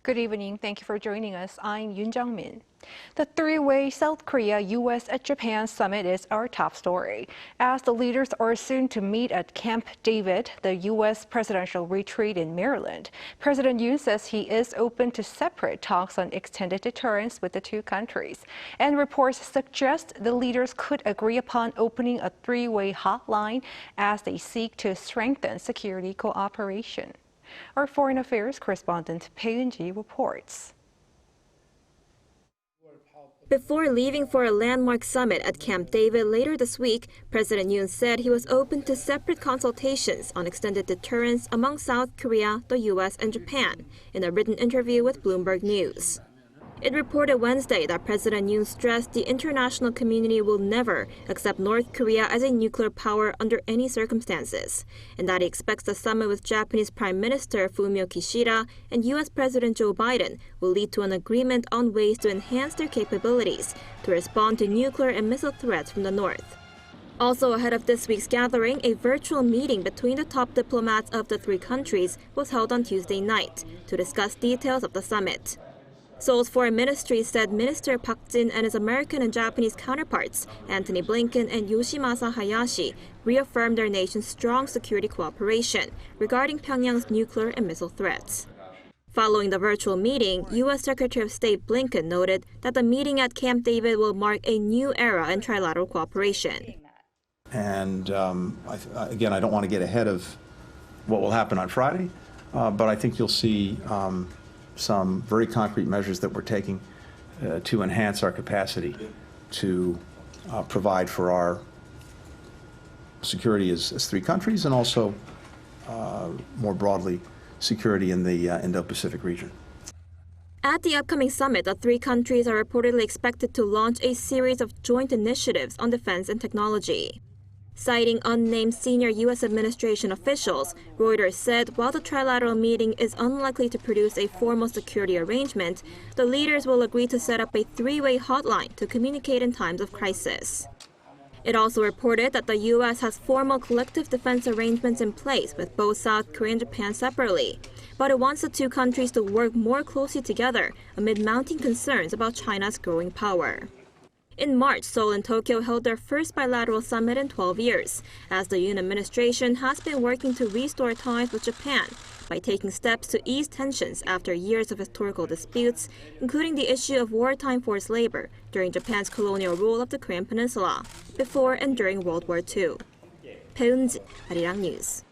Good evening. Thank you for joining us. I'm Yoon Jung-min. The three-way South Korea, U.S. and Japan summit is our top story. As the leaders are soon to meet at Camp David, the U.S. presidential retreat in Maryland, President Yoon says he is open to separate talks on extended deterrence with the two countries. And reports suggest the leaders could agree upon opening a three-way hotline as they seek to strengthen security cooperation. Our foreign affairs correspondent Bae Eun-ji reports. Before leaving for a landmark summit at Camp David later this week, President Yoon said he was open to separate consultations on extended deterrence among South Korea, the U.S., and Japan in a written interview with Bloomberg News. It reported Wednesday that President Yoon stressed the international community will never accept North Korea as a nuclear power under any circumstances, and that he expects the summit with Japanese Prime Minister Fumiokishida and U.S. President Joe Biden will lead to an agreement on ways to enhance their capabilities to respond to nuclear and missile threats from the North. Also ahead of this week's gathering, a virtual meeting between the top diplomats of the three countries was held on Tuesday night to discuss details of the summit. Seoul's foreign ministry said Minister Park Jin and his American and Japanese counterparts, Antony Blinken and Yoshimasa Hayashi, reaffirmed their nation's strong security cooperation regarding Pyongyang's nuclear and missile threats. Following the virtual meeting, U.S. Secretary of State Blinken noted that the meeting at Camp David will mark a new era in trilateral cooperation. And again, I don't want to get ahead of what will happen on Friday, but I think you'll see some very concrete measures that we're taking to enhance our capacity to provide for our security as three countries and also more broadly security in the Indo-Pacific region. At the upcoming summit, the three countries are reportedly expected to launch a series of joint initiatives on defense and technology. Citing unnamed senior U.S. administration officials, Reuters said while the trilateral meeting is unlikely to produce a formal security arrangement, the leaders will agree to set up a three-way hotline to communicate in times of crisis. It also reported that the U.S. has formal collective defense arrangements in place with both South Korea and Japan separately, but it wants the two countries to work more closely together amid mounting concerns about China's growing power. In March, Seoul and Tokyo held their first bilateral summit in 12 years, as the Yoon administration has been working to restore ties with Japan by taking steps to ease tensions after years of historical disputes, including the issue of wartime forced labor during Japan's colonial rule of the Korean Peninsula, before and during World War II. Bae Eun-ji, Arirang News.